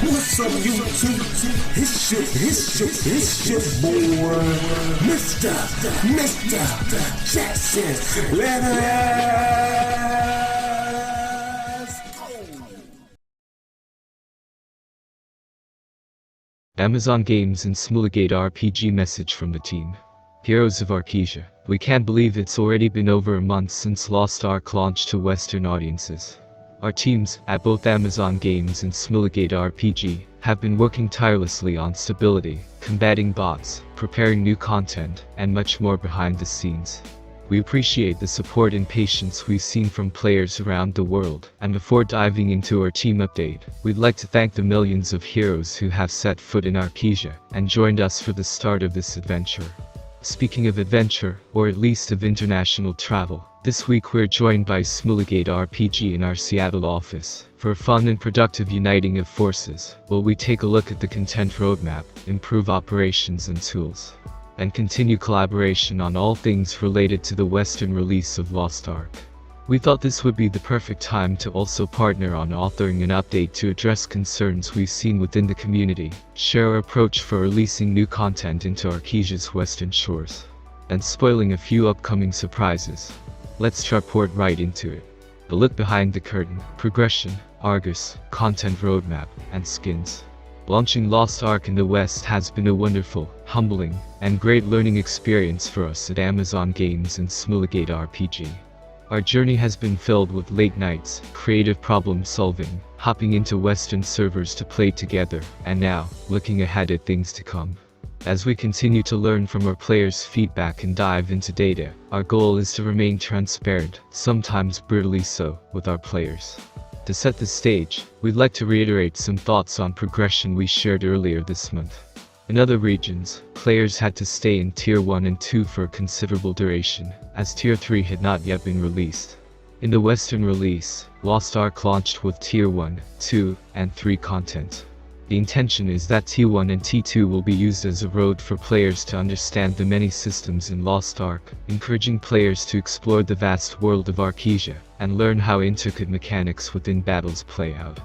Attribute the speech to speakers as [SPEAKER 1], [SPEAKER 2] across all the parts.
[SPEAKER 1] What's up, YouTube? It's your boy, Mr. Jackson. Let us go.
[SPEAKER 2] Amazon Games and Smilegate RPG message from the team. Heroes of Arkesia, we can't believe it's already been over a month since Lost Ark launched to Western audiences. Our teams, at both Amazon Games and Smilegate RPG, have been working tirelessly on stability, combating bots, preparing new content, and much more behind the scenes. We appreciate the support and patience we've seen from players around the world, and before diving into our team update, we'd like to thank the millions of heroes who have set foot in Arkesia and joined us for the start of this adventure. Speaking of adventure, or at least of international travel, this week we're joined by Smilegate RPG in our Seattle office, for a fun and productive uniting of forces, while we take a look at the content roadmap, improve operations and tools, and continue collaboration on all things related to the Western release of Lost Ark. We thought this would be the perfect time to also partner on authoring an update to address concerns we've seen within the community, share our approach for releasing new content into Arkesia's western shores, and spoiling a few upcoming surprises. Let's port right into it. A look behind the curtain, progression, Argus, content roadmap, and skins. Launching Lost Ark in the West has been a wonderful, humbling, and great learning experience for us at Amazon Games and Smilegate RPG. Our journey has been filled with late nights, creative problem solving, hopping into Western servers to play together, and now, looking ahead at things to come. As we continue to learn from our players' feedback and dive into data, our goal is to remain transparent, sometimes brutally so, with our players. To set the stage, we'd like to reiterate some thoughts on progression we shared earlier this month. In other regions, players had to stay in Tier 1 and 2 for a considerable duration, as Tier 3 had not yet been released. In the Western release, Lost Ark launched with Tier 1, 2, and 3 content. The intention is that T1 and T2 will be used as a road for players to understand the many systems in Lost Ark, encouraging players to explore the vast world of Arkesia, and learn how intricate mechanics within battles play out.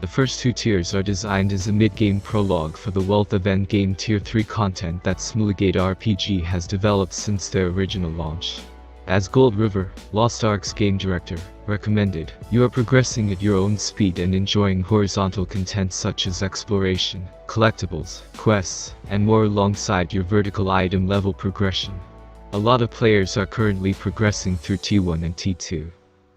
[SPEAKER 2] The first two tiers are designed as a mid-game prologue for the wealth of endgame Tier 3 content that Smilegate RPG has developed since their original launch. As Gold River, Lost Ark's game director, recommended, you are progressing at your own speed and enjoying horizontal content such as exploration, collectibles, quests, and more alongside your vertical item level progression. A lot of players are currently progressing through T1 and T2.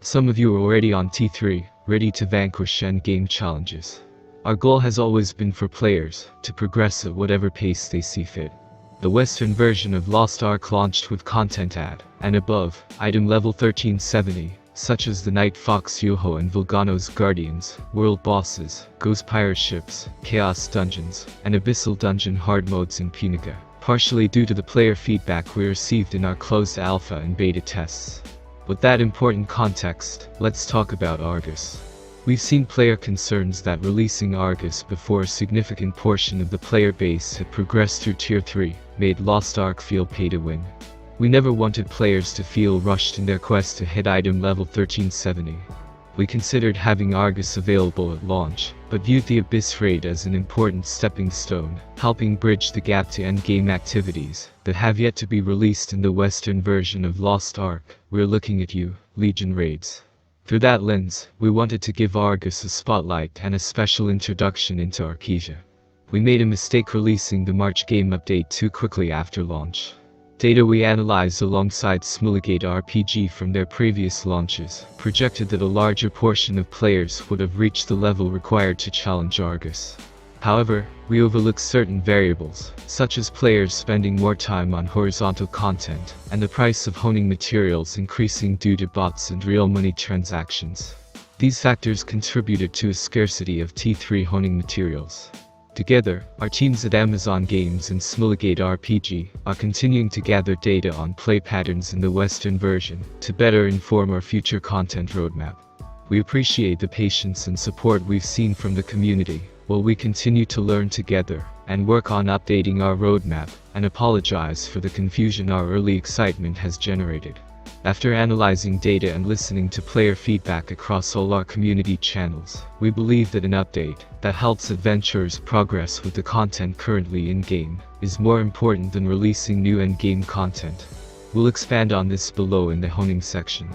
[SPEAKER 2] Some of you are already on T3, ready to vanquish endgame challenges. Our goal has always been for players to progress at whatever pace they see fit. The Western version of Lost Ark launched with content at, and above, item level 1370, such as the Night Fox Yoho and Volgano's Guardians, world bosses, ghost pirate ships, chaos dungeons, and abyssal dungeon hard modes in Punica, partially due to the player feedback we received in our closed alpha and beta tests. With that important context, let's talk about Argus. We've seen player concerns that releasing Argus before a significant portion of the player base had progressed through Tier 3 made Lost Ark feel pay to win. We never wanted players to feel rushed in their quest to hit item level 1370. We considered having Argus available at launch, but viewed the Abyss raid as an important stepping stone, helping bridge the gap to endgame activities that have yet to be released in the Western version of Lost Ark. We're looking at you, Legion raids. Through that lens, we wanted to give Argus a spotlight and a special introduction into Arkesia. We made a mistake releasing the March game update too quickly after launch. Data we analyzed alongside Smilegate RPG from their previous launches projected that a larger portion of players would have reached the level required to challenge Argus. However, we overlooked certain variables, such as players spending more time on horizontal content, and the price of honing materials increasing due to bots and real money transactions. These factors contributed to a scarcity of T3 honing materials. Together, our teams at Amazon Games and Smilegate RPG are continuing to gather data on play patterns in the Western version to better inform our future content roadmap. We appreciate the patience and support we've seen from the community, while we continue to learn together and work on updating our roadmap, and apologize for the confusion our early excitement has generated. After analyzing data and listening to player feedback across all our community channels, we believe that an update that helps adventurers progress with the content currently in-game is more important than releasing new end-game content. We'll expand on this below in the honing section.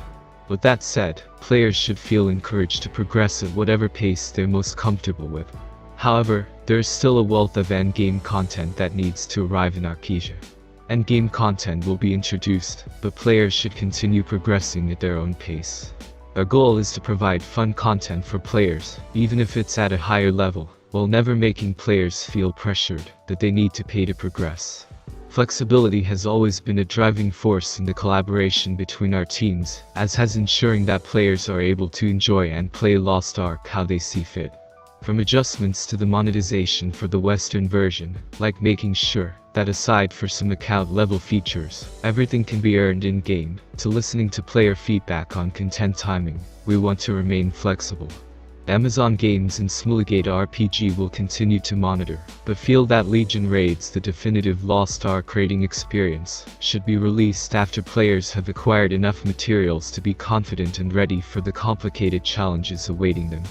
[SPEAKER 2] With that said, players should feel encouraged to progress at whatever pace they're most comfortable with. However, there is still a wealth of endgame content that needs to arrive in Arkesia. Endgame content will be introduced, but players should continue progressing at their own pace. Our goal is to provide fun content for players, even if it's at a higher level, while never making players feel pressured that they need to pay to progress. Flexibility has always been a driving force in the collaboration between our teams, as has ensuring that players are able to enjoy and play Lost Ark how they see fit. From adjustments to the monetization for the Western version, like making sure that aside for some account-level features, everything can be earned in-game, to listening to player feedback on content timing, we want to remain flexible. Amazon Games and Smilegate RPG will continue to monitor, but feel that Legion Raids, the definitive Lost Ark raiding experience, should be released after players have acquired enough materials to be confident and ready for the complicated challenges awaiting them.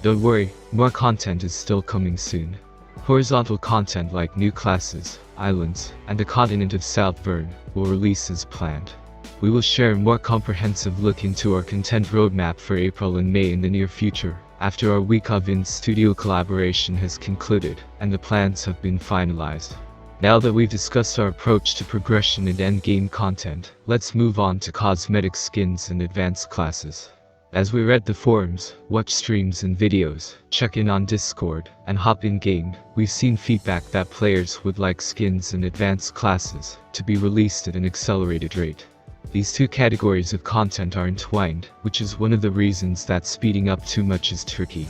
[SPEAKER 2] Don't worry, more content is still coming soon. Horizontal content like new classes, islands, and the continent of South Vern will release as planned. We will share a more comprehensive look into our content roadmap for April and May in the near future, after our week of in-studio collaboration has concluded and the plans have been finalized. Now that we've discussed our approach to progression and endgame content, let's move on to cosmetic skins and advanced classes. As we read the forums, watch streams and videos, check in on Discord, and hop in-game, we've seen feedback that players would like skins and advanced classes to be released at an accelerated rate. These two categories of content are entwined, which is one of the reasons that speeding up too much is tricky.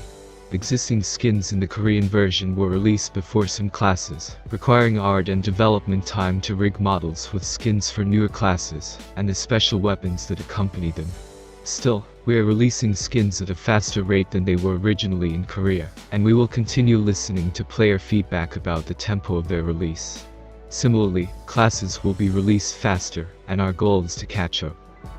[SPEAKER 2] Existing skins in the Korean version were released before some classes, requiring art and development time to rig models with skins for newer classes, and the special weapons that accompany them. Still, we are releasing skins at a faster rate than they were originally in Korea, and we will continue listening to player feedback about the tempo of their release. Similarly, classes will be released faster, and our goal is to catch up.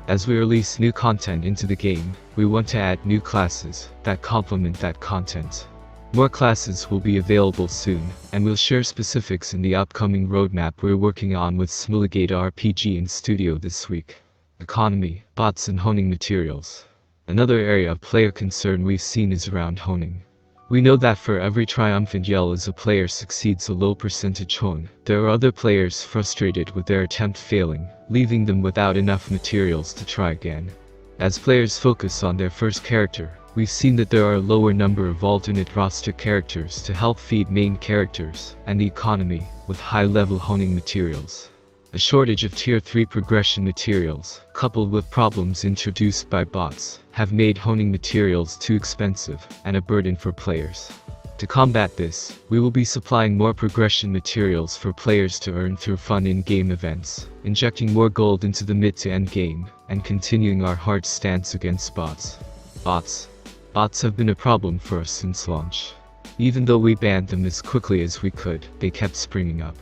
[SPEAKER 2] As we release new content into the game, we want to add new classes that complement that content. More classes will be available soon, and we'll share specifics in the upcoming roadmap we're working on with Smilegate RPG in studio this week. Economy, bots and honing materials. Another area of player concern we've seen is around honing. We know that for every triumphant yell as a player succeeds a low percentage hone, there are other players frustrated with their attempt failing, leaving them without enough materials to try again. As players focus on their first character, we've seen that there are a lower number of alternate roster characters to help feed main characters, and the economy, with high-level honing materials. A shortage of Tier 3 progression materials, coupled with problems introduced by bots, have made honing materials too expensive and a burden for players. To combat this, we will be supplying more progression materials for players to earn through fun in-game events, injecting more gold into the mid to end game, and continuing our hard stance against bots. Bots have been a problem for us since launch. Even though we banned them as quickly as we could, they kept springing up.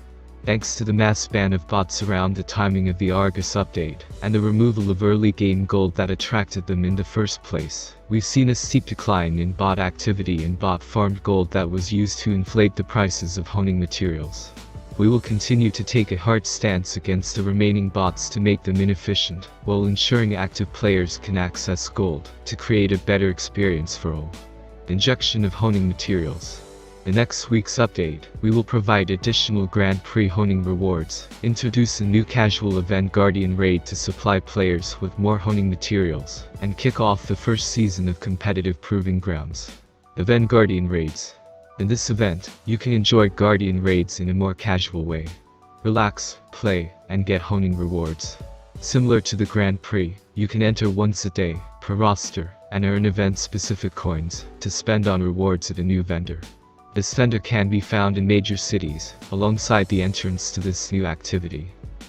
[SPEAKER 2] Thanks to the mass ban of bots around the timing of the Argus update, and the removal of early game gold that attracted them in the first place, we've seen a steep decline in bot activity and bot-farmed gold that was used to inflate the prices of honing materials. We will continue to take a hard stance against the remaining bots to make them inefficient, while ensuring active players can access gold, to create a better experience for all. Injection of honing materials. In next week's update, we will provide additional Grand Prix honing rewards, introduce a new casual event Guardian Raid to supply players with more honing materials, and kick off the first season of competitive Proving Grounds. Event Guardian Raids. In this event, you can enjoy Guardian Raids in a more casual way. Relax, play, and get honing rewards. Similar to the Grand Prix, you can enter once a day, per roster, and earn event-specific coins, to spend on rewards at a new vendor. This vendor can be found in major cities, alongside the entrance to this new activity.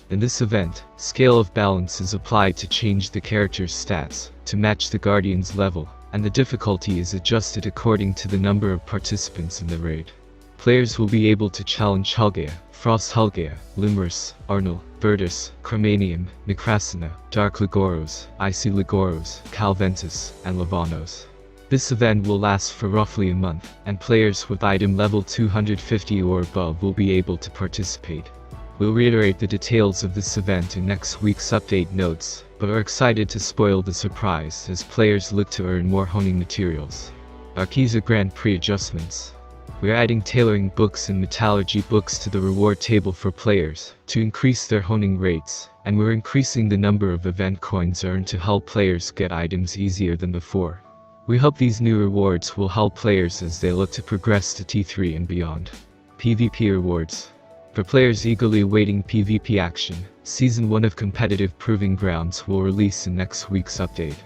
[SPEAKER 2] In this event, Scale of Balance is applied to change the character's stats, to match the Guardian's level, and the difficulty is adjusted according to the number of participants in the raid. Players will be able to challenge Helgea, Frost Helgea, Limrus, Arnul, Virtus, Chromanium, Necrasina, Dark Ligoros, Icy Ligoros, Calventus, and Lavanos. This event will last for roughly a month, and players with item level 250 or above will be able to participate. We'll reiterate the details of this event in next week's update notes, but are excited to spoil the surprise as players look to earn more honing materials. Arkiza Grand Prix adjustments. We're adding tailoring books and metallurgy books to the reward table for players to increase their honing rates, and we're increasing the number of event coins earned to help players get items easier than before. We hope these new rewards will help players as they look to progress to T3 and beyond. PvP rewards. For players eagerly awaiting PvP action, Season 1 of Competitive Proving Grounds will release in next week's update.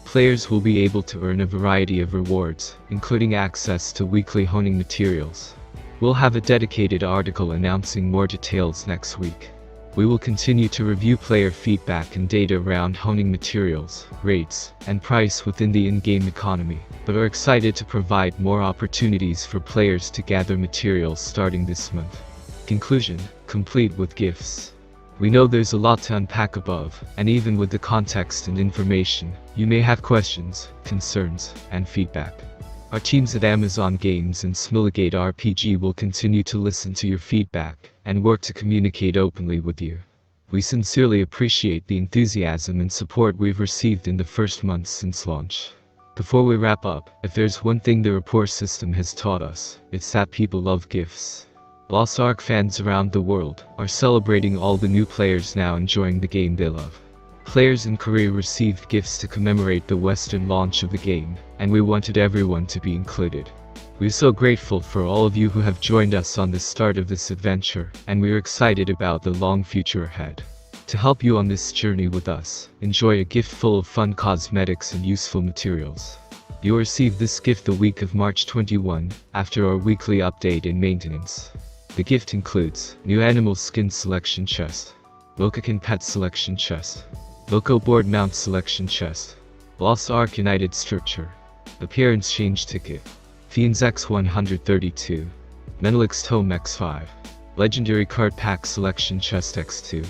[SPEAKER 2] Players will be able to earn a variety of rewards, including access to weekly honing materials. We'll have a dedicated article announcing more details next week. We will continue to review player feedback and data around honing materials, rates, and price within the in-game economy, but are excited to provide more opportunities for players to gather materials starting this month. Conclusion, complete with gifts. We know there's a lot to unpack above, and even with the context and information, you may have questions, concerns, and feedback. Our teams at Amazon Games and Smilegate RPG will continue to listen to your feedback and work to communicate openly with you. We sincerely appreciate the enthusiasm and support we've received in the first months since launch. Before we wrap up, if there's one thing the report system has taught us, it's that people love gifts. Lost Ark fans around the world are celebrating all the new players now enjoying the game they love. Players in Korea received gifts to commemorate the Western launch of the game, and we wanted everyone to be included. We're so grateful for all of you who have joined us on the start of this adventure, and we're excited about the long future ahead. To help you on this journey with us, enjoy a gift full of fun cosmetics and useful materials. You'll receive this gift the week of March 21, after our weekly update and maintenance. The gift includes new animal skin selection chest, Lokakin pet selection chest, Loco board mount selection chest, Lost Ark United structure, appearance change ticket, Fiends X132, Menelix Tome X5, legendary card pack selection chest X2,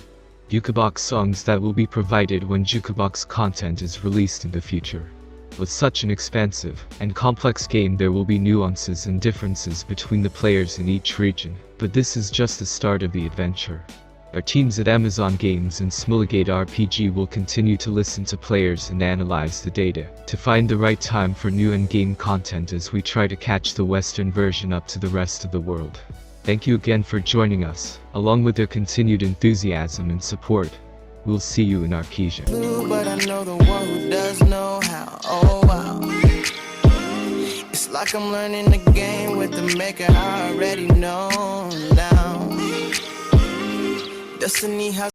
[SPEAKER 2] Jukabox songs that will be provided when Jukabox content is released in the future. With such an expansive and complex game, there will be nuances and differences between the players in each region, but this is just the start of the adventure. Our teams at Amazon Games and Smilegate RPG will continue to listen to players and analyze the data to find the right time for new in-game content as we try to catch the Western version up to the rest of the world. Thank you again for joining us, along with your continued enthusiasm and support. We'll see you in Arkesia.
[SPEAKER 3] But I know the one who does know how. Oh wow. It's like I'm learning the game with the maker I already know now. Destiny has